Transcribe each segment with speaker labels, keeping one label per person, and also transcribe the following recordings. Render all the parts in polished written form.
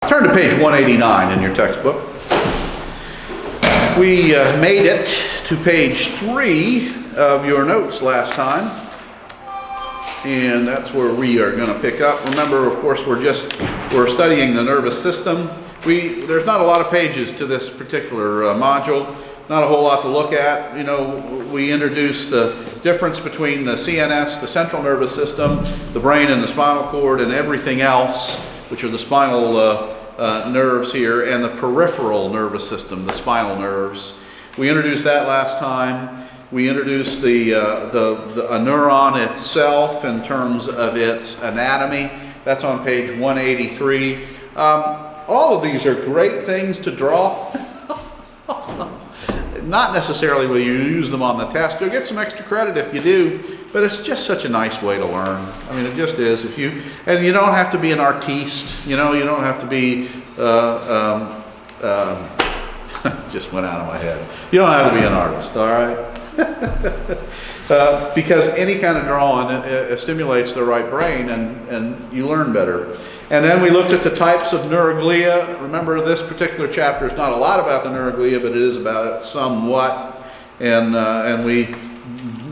Speaker 1: Turn to page 189 in your textbook. We made it to page 3 of your notes last time, and that's where we are going to pick up. Remember, of course, we're studying the nervous system. There's not a lot of pages to this particular module, not a whole lot to look at. You know, we introduced the difference between the CNS, the central nervous system, the brain and the spinal cord, and everything else, which are the spinal nerves here, and the peripheral nervous system, the spinal nerves. We introduced that last time. We introduced a neuron itself in terms of its anatomy. That's on page 183. All of these are great things to draw. Not necessarily will you use them on the test. You'll get some extra credit if you do, but it's just such a nice way to learn. I mean, it just is. And you don't have to be an artiste. You know, you don't have to be. Just went out of my head. You don't have to be an artist, all right? Because any kind of drawing it stimulates the right brain, and you learn better. And then we looked at the types of neuroglia. Remember, this particular chapter is not a lot about the neuroglia, but it is about it somewhat. And we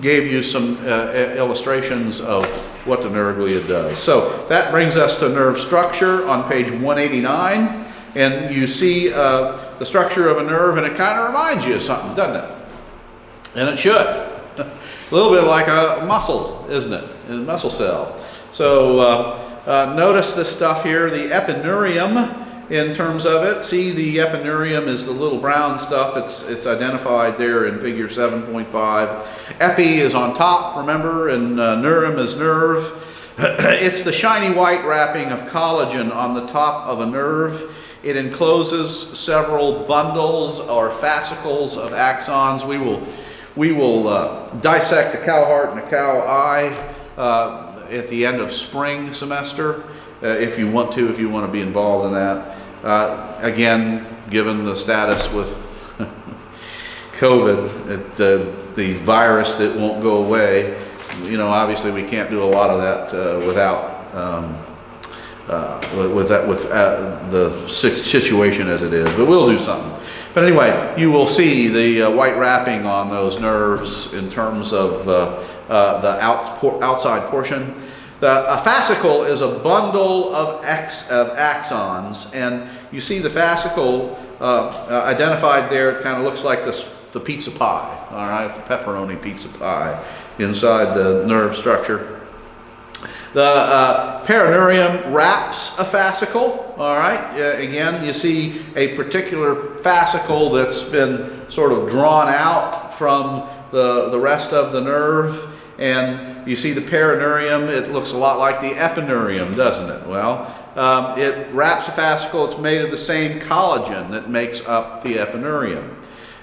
Speaker 1: gave you some illustrations of what the neuroglia does. So that brings us to nerve structure on page 189. And you see the structure of a nerve, and it kind of reminds you of something, doesn't it? And it should. A little bit like a muscle, isn't it? A muscle cell. So notice this stuff here, the epineurium in terms of it. See, the epineurium is the little brown stuff. It's identified there in figure 7.5. Epi is on top, remember, and neurium is nerve. It's the shiny white wrapping of collagen on the top of a nerve. It encloses several bundles or fascicles of axons. We will dissect the cow heart and the cow eye at the end of spring semester, if you want to be involved in that. Again, given the status with COVID, the virus that won't go away, you know, obviously we can't do a lot of that without the situation as it is, but we'll do something. But anyway, you will see the white wrapping on those nerves in terms of the outside portion. A fascicle is a bundle of axons, and you see the fascicle identified there. It kind of looks like the pizza pie, all right, the pepperoni pizza pie inside the nerve structure. The perineurium wraps a fascicle, all right? Again, you see a particular fascicle that's been sort of drawn out from the rest of the nerve, and you see the perineurium. It looks a lot like the epineurium, doesn't it? Well, it wraps a fascicle. It's made of the same collagen that makes up the epineurium.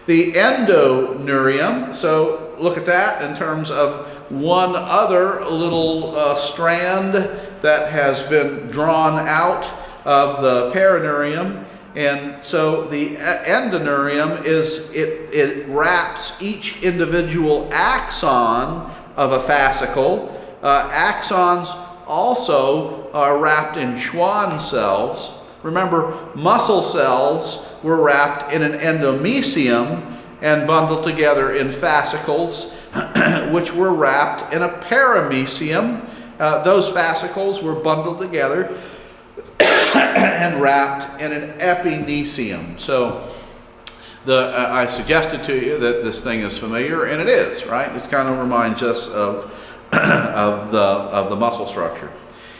Speaker 1: The endoneurium, so look at that in terms of one other little strand that has been drawn out of the perineurium. And so the endoneurium it wraps each individual axon of a fascicle. Axons also are wrapped in Schwann cells. Remember, muscle cells were wrapped in an endomysium and bundled together in fascicles, which were wrapped in a paramecium. Those fascicles were bundled together and wrapped in an epinecium. So I suggested to you that this thing is familiar, and it is, right? It kind of reminds us of the muscle structure.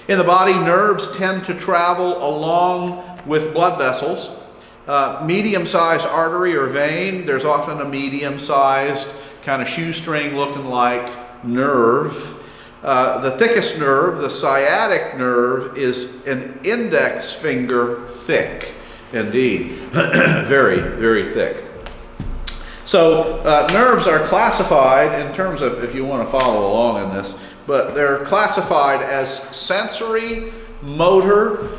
Speaker 1: In the body, nerves tend to travel along with blood vessels. Medium-sized artery or vein, there's often a medium-sized kind of shoestring looking like nerve. The thickest nerve, the sciatic nerve, is an index finger thick. Indeed, very, very thick. So nerves are classified in terms of, if you want to follow along in this, but they're classified as sensory, motor,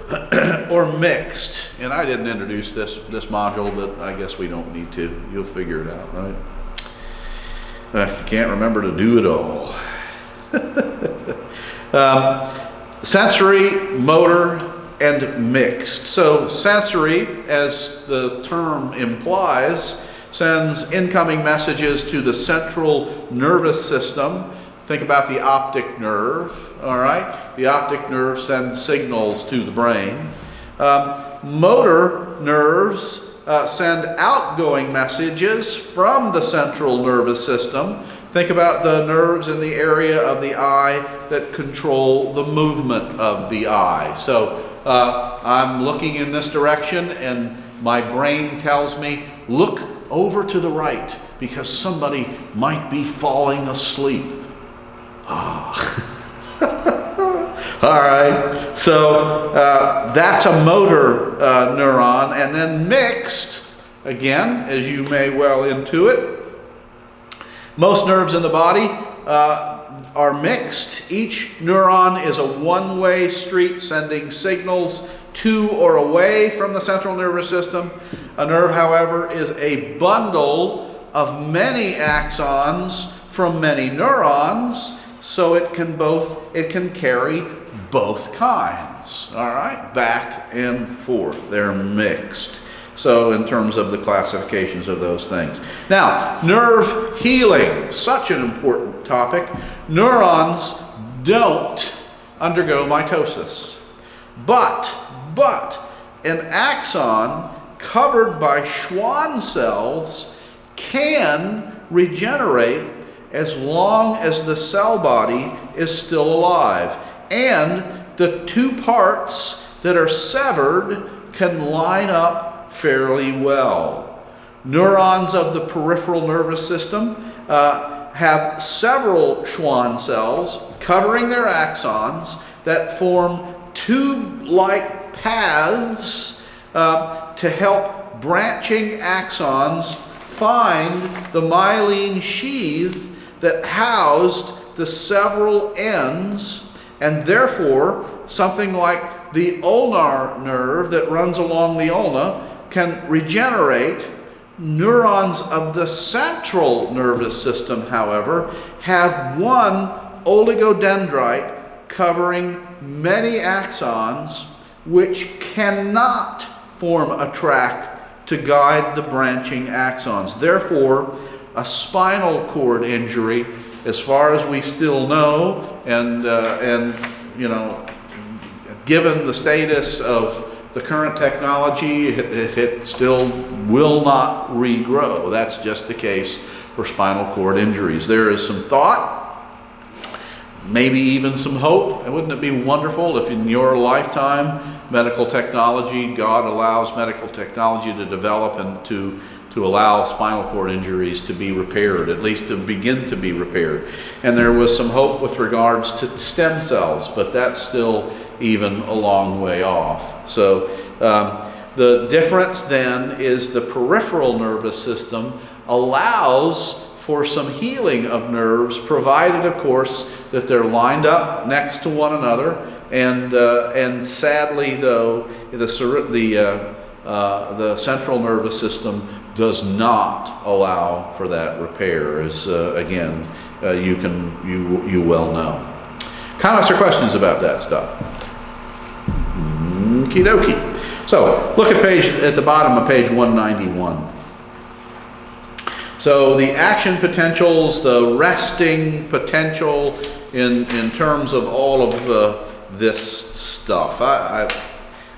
Speaker 1: or mixed. And I didn't introduce this module, but I guess we don't need to. You'll figure it out, right? I can't remember to do it all. Sensory, motor, and mixed. So sensory, as the term implies, sends incoming messages to the central nervous system. Think about the optic nerve, all right? The optic nerve sends signals to the brain. Motor nerves send outgoing messages from the central nervous system. Think about the nerves in the area of the eye that control the movement of the eye. So I'm looking in this direction and my brain tells me, look over to the right because somebody might be falling asleep. All right, so that's a motor neuron. And then mixed, again, as you may well intuit, most nerves in the body are mixed. Each neuron is a one-way street sending signals to or away from the central nervous system. A nerve, however, is a bundle of many axons from many neurons, so it can carry both kinds, all right, back and forth. They're mixed. So in terms of the classifications of those things. Now, nerve healing, such an important topic. Neurons don't undergo mitosis, but an axon covered by Schwann cells can regenerate as long as the cell body is still alive, and the two parts that are severed can line up fairly well. Neurons of the peripheral nervous system have several Schwann cells covering their axons that form tube-like paths to help branching axons find the myelin sheath that housed the several ends, and therefore something like the ulnar nerve that runs along the ulna can regenerate. Neurons of the central nervous system, however, have one oligodendrite covering many axons which cannot form a track to guide the branching axons. Therefore, a spinal cord injury, as far as we still know, and you know, given the status of the current technology, it still will not regrow. That's just the case for spinal cord injuries. There is some thought, maybe even some hope. And wouldn't it be wonderful if in your lifetime, medical technology, God allows medical technology to develop and to allow spinal cord injuries to be repaired, at least to begin to be repaired. And there was some hope with regards to stem cells, but that's still even a long way off. So the difference then is the peripheral nervous system allows for some healing of nerves, provided, of course, that they're lined up next to one another. And sadly, though, the central nervous system does not allow for that repair, as again you well know. Comments or questions about that stuff? Okie dokie. So look at the bottom of page 191. So the action potentials, the resting potential in terms of all of this stuff.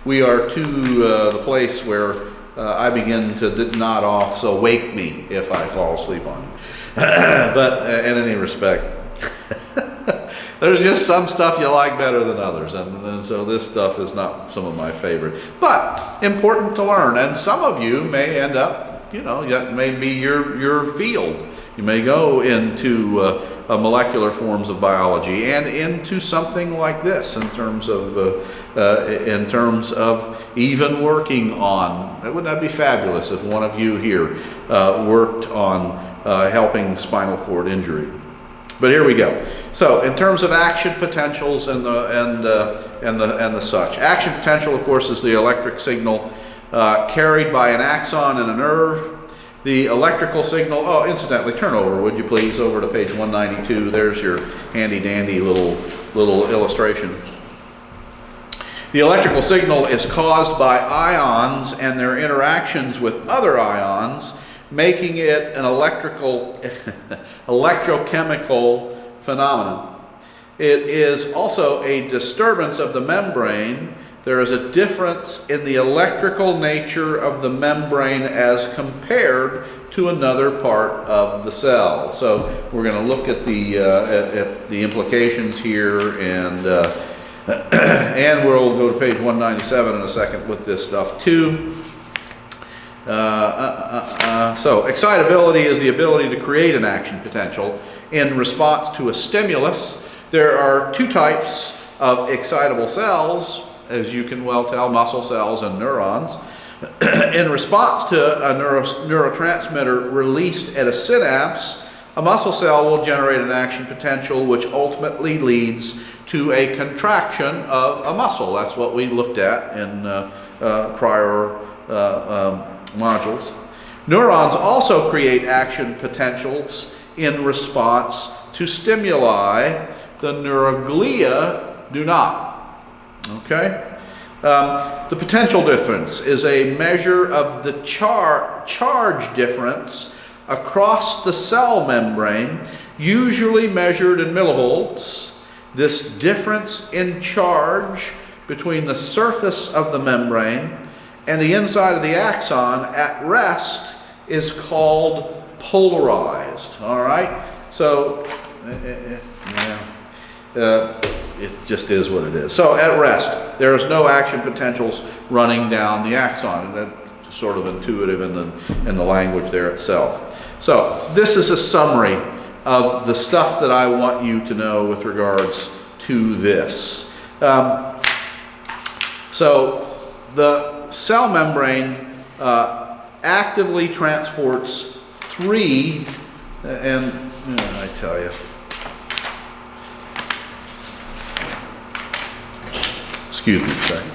Speaker 1: We are to the place where I begin to nod off, so wake me if I fall asleep on you. But in any respect, there's just some stuff you like better than others, and so this stuff is not some of my favorite. But important to learn, and some of you may end up, you know, that may be your field. You may go into molecular forms of biology and into something like this in terms of even working on. Wouldn't that be fabulous if one of you here worked on helping spinal cord injury? But here we go. So in terms of action potentials and the such, action potential, of course, is the electric signal carried by an axon in a nerve. The electrical signal, oh, incidentally, turn over, would you please, over to page 192. There's your handy dandy little illustration. The electrical signal is caused by ions and their interactions with other ions, making it an electrochemical phenomenon. It is also a disturbance of the membrane. There is a difference in the electrical nature of the membrane as compared to another part of the cell. So we're going to look at the implications here, and and we'll go to page 197 in a second with this stuff too. So excitability is the ability to create an action potential in response to a stimulus. There are two types of excitable cells, as you can well tell, muscle cells and neurons. In response to a neurotransmitter released at a synapse, a muscle cell will generate an action potential which ultimately leads to a contraction of a muscle. That's what we looked at in prior modules. Neurons also create action potentials in response to stimuli. The neuroglia do not. Okay? The potential difference is a measure of the charge difference across the cell membrane, usually measured in millivolts. This difference in charge between the surface of the membrane and the inside of the axon at rest is called polarized. All right? So, it just is what it is. So at rest, there is no action potentials running down the axon. That's sort of intuitive in the language there itself. So this is a summary of the stuff that I want you to know with regards to this. So the cell membrane actively transports three, and I tell you, excuse me a second.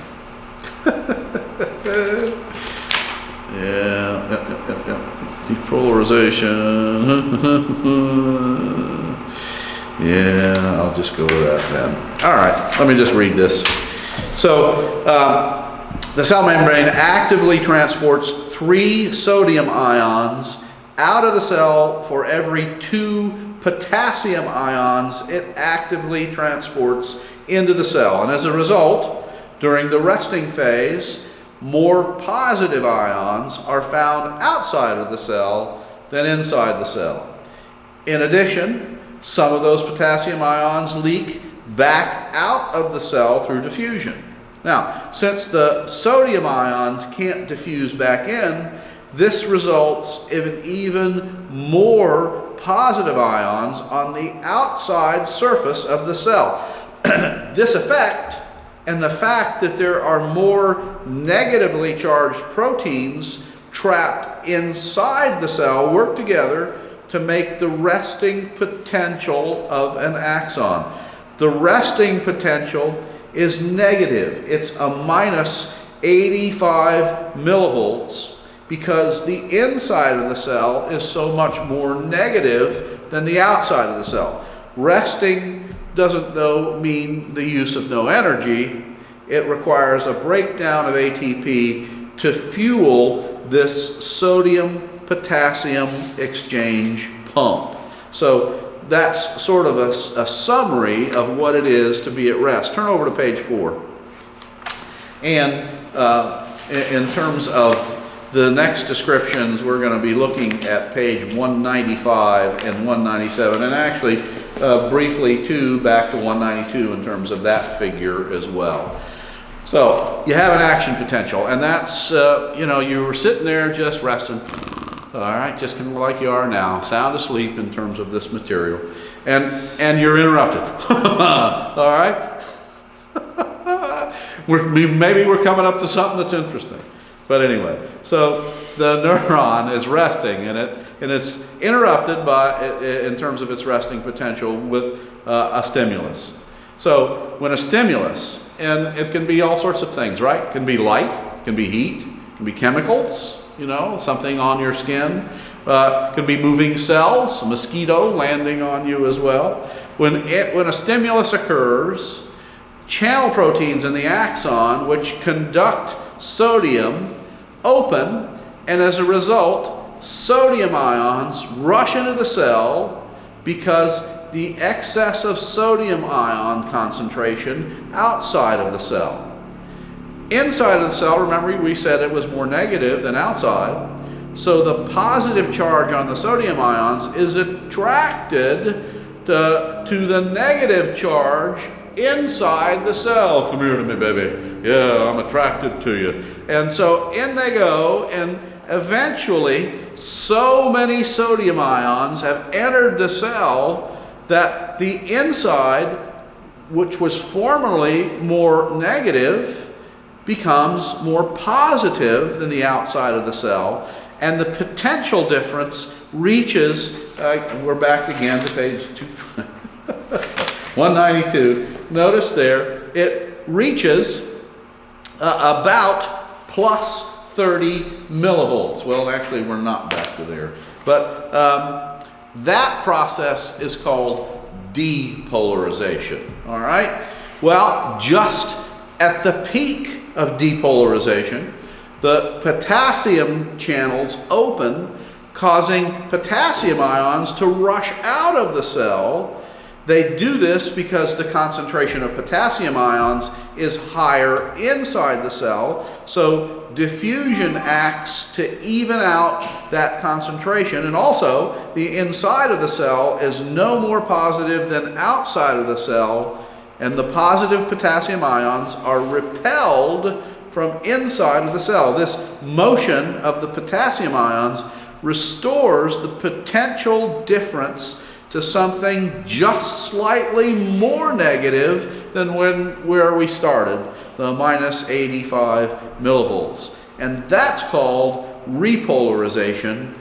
Speaker 1: Yeah. Depolarization. Yeah, I'll just go with that then. All right, let me just read this. So, the cell membrane actively transports 3 sodium ions out of the cell for every 2 potassium ions it actively transports into the cell. And as a result, during the resting phase, more positive ions are found outside of the cell than inside the cell. In addition, some of those potassium ions leak back out of the cell through diffusion. Now, since the sodium ions can't diffuse back in, this results in even more positive ions on the outside surface of the cell. This effect and the fact that there are more negatively charged proteins trapped inside the cell work together to make the resting potential of an axon. The resting potential is negative. It's a minus 85 millivolts because the inside of the cell is so much more negative than the outside of the cell. Resting doesn't, though, mean the use of no energy. It requires a breakdown of ATP to fuel this sodium-potassium exchange pump. So that's sort of a summary of what it is to be at rest. Turn over to page 4. And in terms of the next descriptions, we're going to be looking at page 195 and 197, and actually briefly too back to 192 in terms of that figure as well. So you have an action potential, and that's you were sitting there just resting, all right, just kind of like you are now, sound asleep in terms of this material, and you're interrupted. All right. Maybe we're coming up to something that's interesting. But anyway, so the neuron is resting, and it's interrupted in terms of its resting potential with a stimulus. So when a stimulus, and it can be all sorts of things, right? It can be light, it can be heat, it can be chemicals, something on your skin. It can be moving cells, a mosquito landing on you as well. When a stimulus occurs, channel proteins in the axon which conduct sodium open, and as a result, sodium ions rush into the cell because the excess of sodium ion concentration outside of the cell. Inside of the cell, remember we said it was more negative than outside, so the positive charge on the sodium ions is attracted to the negative charge inside the cell. Come here to me, baby. Yeah, I'm attracted to you. And so in they go, and eventually so many sodium ions have entered the cell that the inside, which was formerly more negative, becomes more positive than the outside of the cell, and the potential difference reaches, we're back again to page 192. Notice there, it reaches about plus 30 millivolts. Well, actually, we're not back to there. But that process is called depolarization. All right? Well, just at the peak of depolarization, the potassium channels open, causing potassium ions to rush out of the cell. They do this because the concentration of potassium ions is higher inside the cell, so diffusion acts to even out that concentration, and also the inside of the cell is no more positive than outside of the cell, and the positive potassium ions are repelled from inside of the cell. This motion of the potassium ions restores the potential difference to something just slightly more negative than where we started, the minus 85 millivolts. And that's called repolarization.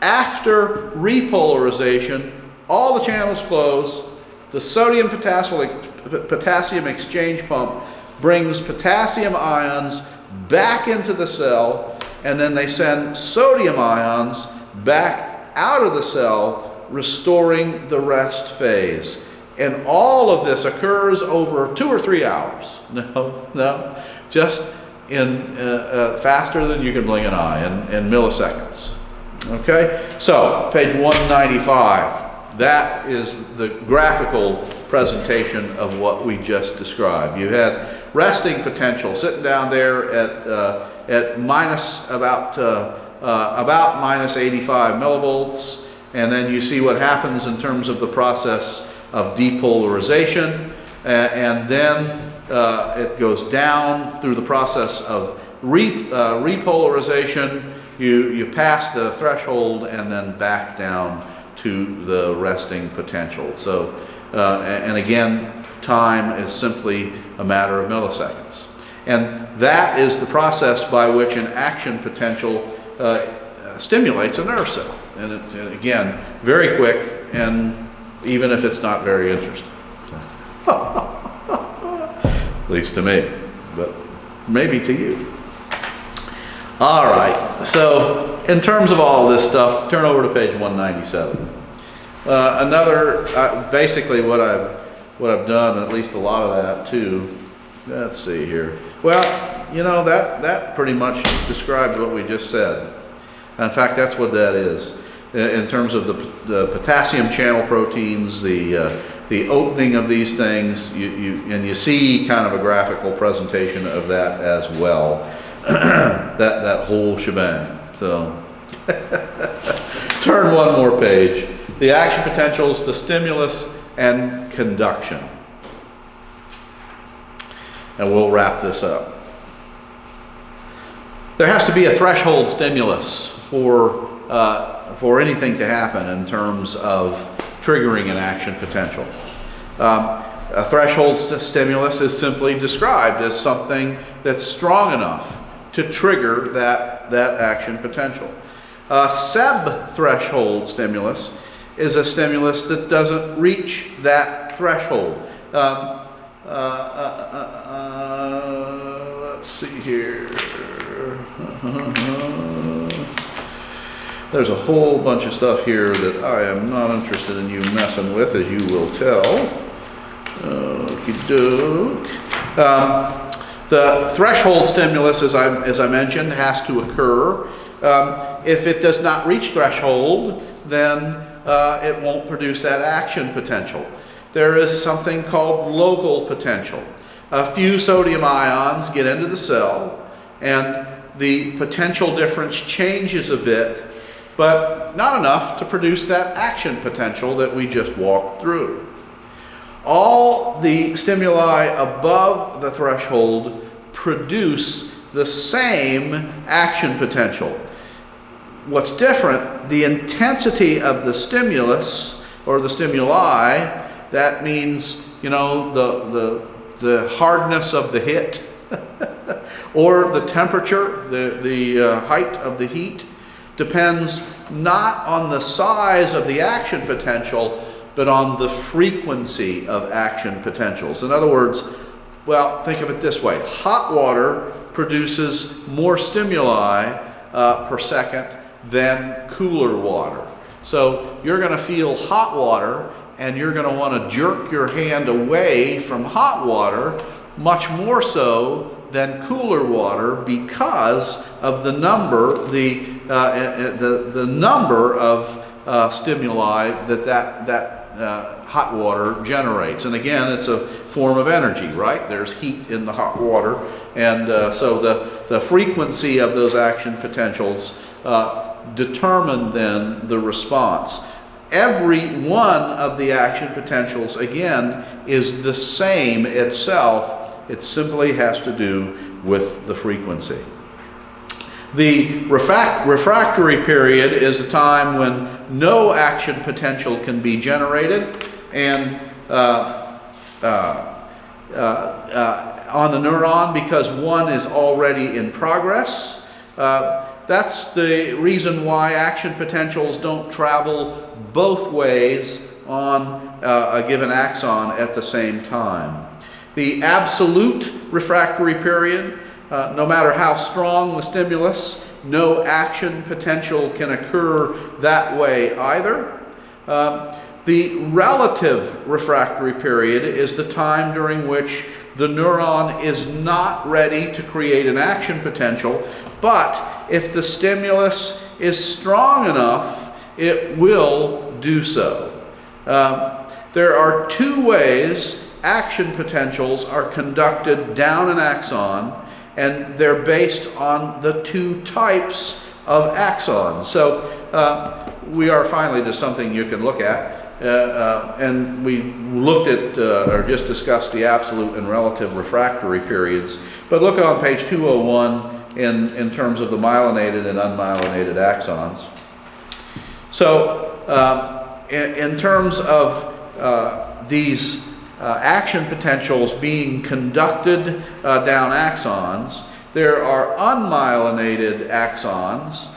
Speaker 1: After repolarization, all the channels close, the sodium potassium exchange pump brings potassium ions back into the cell, and then they send sodium ions back out of the cell, restoring the rest phase. And all of this occurs over 2 or 3 hours. No, just in faster than you can blink an eye, in milliseconds. Okay, so page 195. That is the graphical presentation of what we just described. You had resting potential sitting down there at minus about minus 85 millivolts, and then you see what happens in terms of the process of depolarization, and then it goes down through the process of repolarization. You pass the threshold and then back down to the resting potential. So, and again, time is simply a matter of milliseconds. And that is the process by which an action potential stimulates a nerve cell. And again, very quick, and even if it's not very interesting. At least to me, but maybe to you. All right, so in terms of all this stuff, turn over to page 197. Basically what I've done, at least a lot of that too. Let's see here. Well, you know, that pretty much describes what we just said. In fact, that's what that is. In terms of the potassium channel proteins, the opening of these things, you see kind of a graphical presentation of that as well. that whole shebang. So turn one more page. The action potentials, the stimulus, and conduction. And we'll wrap this up. There has to be a threshold stimulus for anything to happen in terms of triggering an action potential. A threshold stimulus is simply described as something that's strong enough to trigger that action potential. A sub-threshold stimulus is a stimulus that doesn't reach that threshold. Let's see here. There's a whole bunch of stuff here that I am not interested in you messing with, as you will tell. Okey doke. The threshold stimulus, as I mentioned, has to occur. If it does not reach threshold, then it won't produce that action potential. There is something called local potential. A few sodium ions get into the cell, and the potential difference changes a bit, but not enough to produce that action potential that we just walked through. All the stimuli above the threshold produce the same action potential. What's different, the intensity of the stimulus or the stimuli, that means, you know, the hardness of the hit or the temperature, the height of the heat, depends not on the size of the action potential, but on the frequency of action potentials. In other words, well, think of it this way. Hot water produces more stimuli per second than cooler water. So you're going to feel hot water, and you're going to want to jerk your hand away from hot water much more so than cooler water because of the number, the number of stimuli that hot water generates. And again, it's a form of energy, right? There's heat in the hot water, and so the frequency of those action potentials determine then the response. Every one of the action potentials, again, is the same itself. It simply has to do with the frequency. The refractory period is a time when no action potential can be generated, and on the neuron, because one is already in progress. That's the reason why action potentials don't travel both ways on a given axon at the same time. The absolute refractory period, no matter how strong the stimulus, no action potential can occur that way either. The relative refractory period is the time during which the neuron is not ready to create an action potential, but if the stimulus is strong enough, it will do so. There are two ways action potentials are conducted down an axon, and they're based on the two types of axons. So we are finally to something you can look at. And we looked at or just discussed the absolute and relative refractory periods. But look on page 201 in terms of the myelinated and unmyelinated axons. So in terms of these action potentials being conducted down axons, there are unmyelinated axons.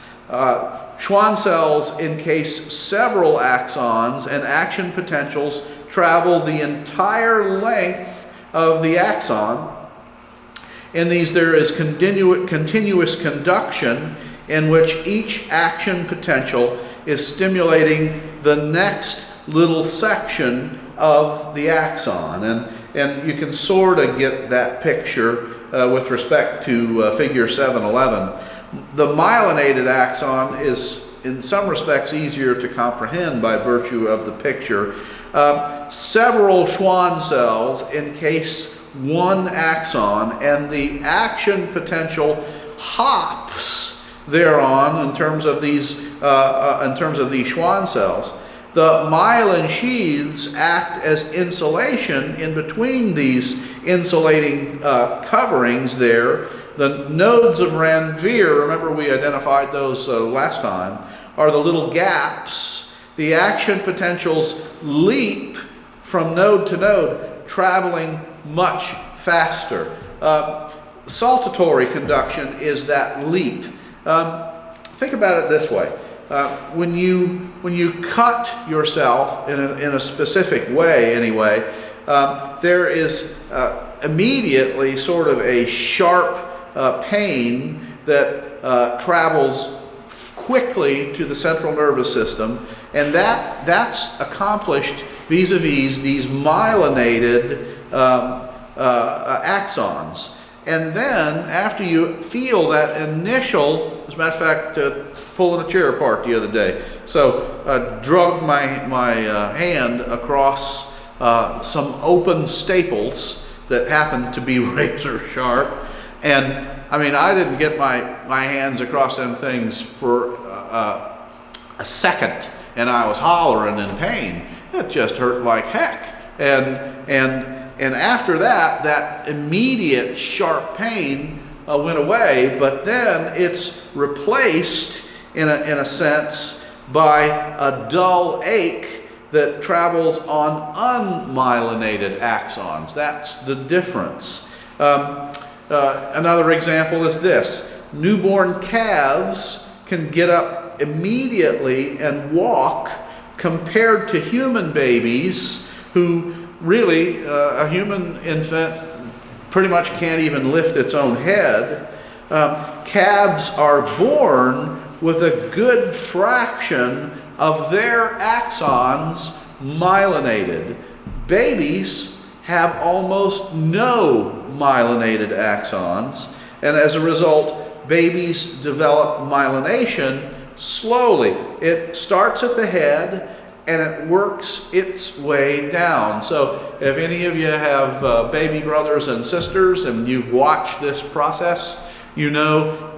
Speaker 1: Schwann cells encase several axons, and action potentials travel the entire length of the axon. In these, there is continuous conduction in which each action potential is stimulating the next little section of the axon. And you can sort of get that picture with respect to figure 711. The myelinated axon is in some respects easier to comprehend by virtue of the picture. Several Schwann cells encase one axon, and the action potential hops thereon in terms of these Schwann cells. The myelin sheaths act as insulation in between these insulating coverings there. The nodes of Ranvier, remember we identified those last time, are the little gaps. The action potentials leap from node to node, traveling much faster. Saltatory conduction is that leap. Think about it this way. When you cut yourself in a specific way anyway, there is immediately sort of a sharp pain that travels quickly to the central nervous system, and that's accomplished vis-a-vis these myelinated axons. And then after you feel that initial, as a matter of fact, pulling a chair apart the other day, so I drug my hand across some open staples that happened to be razor sharp. And I mean, I didn't get my hands across them things for a second, and I was hollering in pain. It just hurt like heck. And after that, that immediate sharp pain went away, but then it's replaced in a sense by a dull ache that travels on unmyelinated axons. That's the difference. Another example is this. Newborn calves can get up immediately and walk compared to human babies who really, a human infant pretty much can't even lift its own head. Calves are born with a good fraction of their axons myelinated. Babies have almost no myelinated axons, and as a result, babies develop myelination slowly. It starts at the head and it works its way down. So if any of you have baby brothers and sisters and you've watched this process, you know,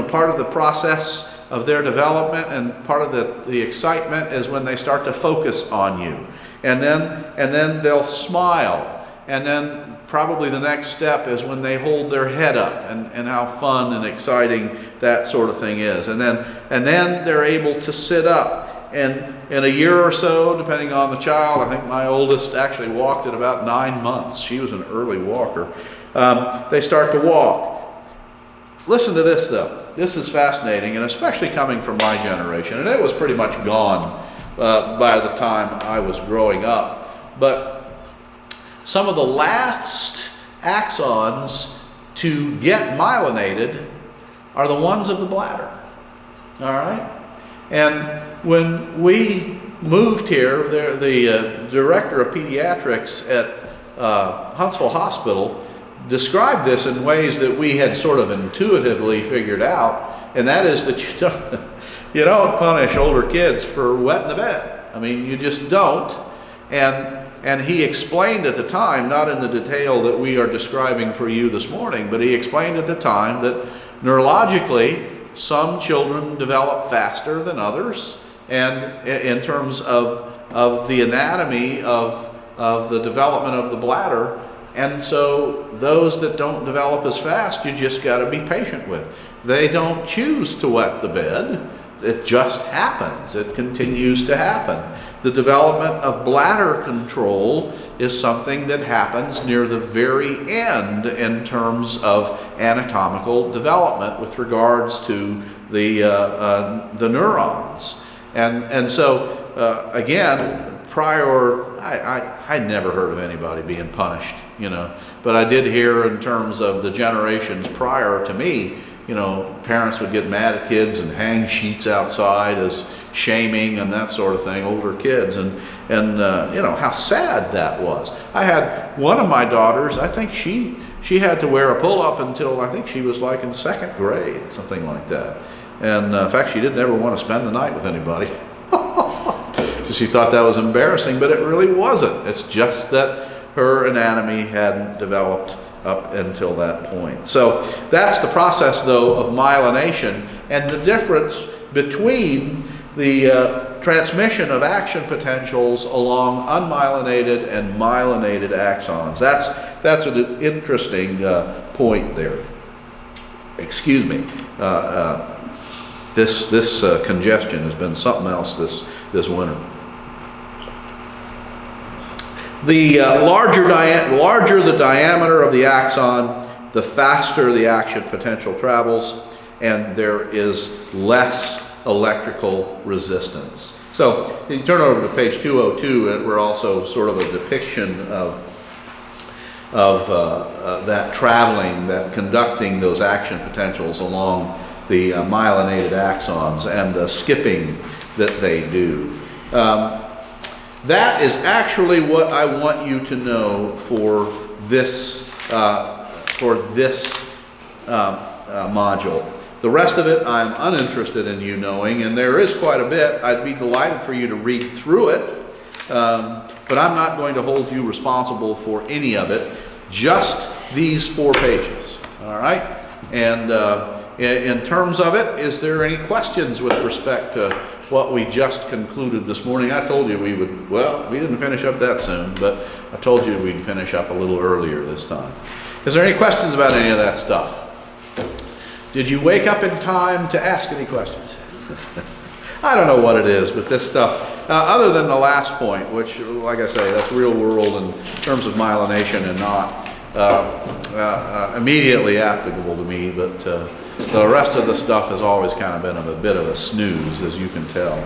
Speaker 1: part of the process of their development and part of the excitement is when they start to focus on you. And then they'll smile. And then probably the next step is when they hold their head up, and how fun and exciting that sort of thing is. And then they're able to sit up. And in a year or so, depending on the child, I think my oldest actually walked at about 9 months. She was an early walker. They start to walk. Listen to this though. This is fascinating, and especially coming from my generation. And it was pretty much gone by the time I was growing up. But some of the last axons to get myelinated are the ones of the bladder. All right? And when we moved here, the director of pediatrics at Huntsville Hospital described this in ways that we had sort of intuitively figured out, and that is that you don't punish older kids for wetting the bed. I mean, you just don't. And he explained at the time, not in the detail that we are describing for you this morning, but he explained at the time that neurologically, some children develop faster than others, and in terms of the anatomy of the development of the bladder. And so those that don't develop as fast, you just got to be patient with. They don't choose to wet the bed. It just happens. It continues to happen. The development of bladder control is something that happens near the very end in terms of anatomical development with regards to the neurons. And so, again, I never heard of anybody being punished, but I did hear in terms of the generations prior to me, parents would get mad at kids and hang sheets outside as shaming and that sort of thing, older kids, and how sad that was. I had one of my daughters, I think she had to wear a pull-up until I think she was like in 2nd grade, something like that. And in fact, she didn't ever want to spend the night with anybody. She thought that was embarrassing, but it really wasn't. It's just that her anatomy hadn't developed up until that point. So that's the process, though, of myelination, and the difference between the transmission of action potentials along unmyelinated and myelinated axons. That's an interesting point there. Excuse me. This congestion has been something else this winter. The larger the diameter of the axon, the faster the action potential travels, and there is less electrical resistance. So if you turn over to page 202, and we're also sort of a depiction of that traveling, that conducting those action potentials along the myelinated axons and the skipping that they do. That is actually what I want you to know for this module. The rest of it I'm uninterested in you knowing, and there is quite a bit. I'd be delighted for you to read through it, but I'm not going to hold you responsible for any of it, just these 4 pages, all right? And in terms of it, is there any questions with respect to what we just concluded this morning? I told you we would, well, we didn't finish up that soon, but I told you we'd finish up a little earlier this time. Is there any questions about any of that stuff? Did you wake up in time to ask any questions? I don't know what it is with this stuff, other than the last point, which, like I say, that's real world in terms of myelination and not immediately applicable to me, but the rest of the stuff has always kind of been a bit of a snooze, as you can tell.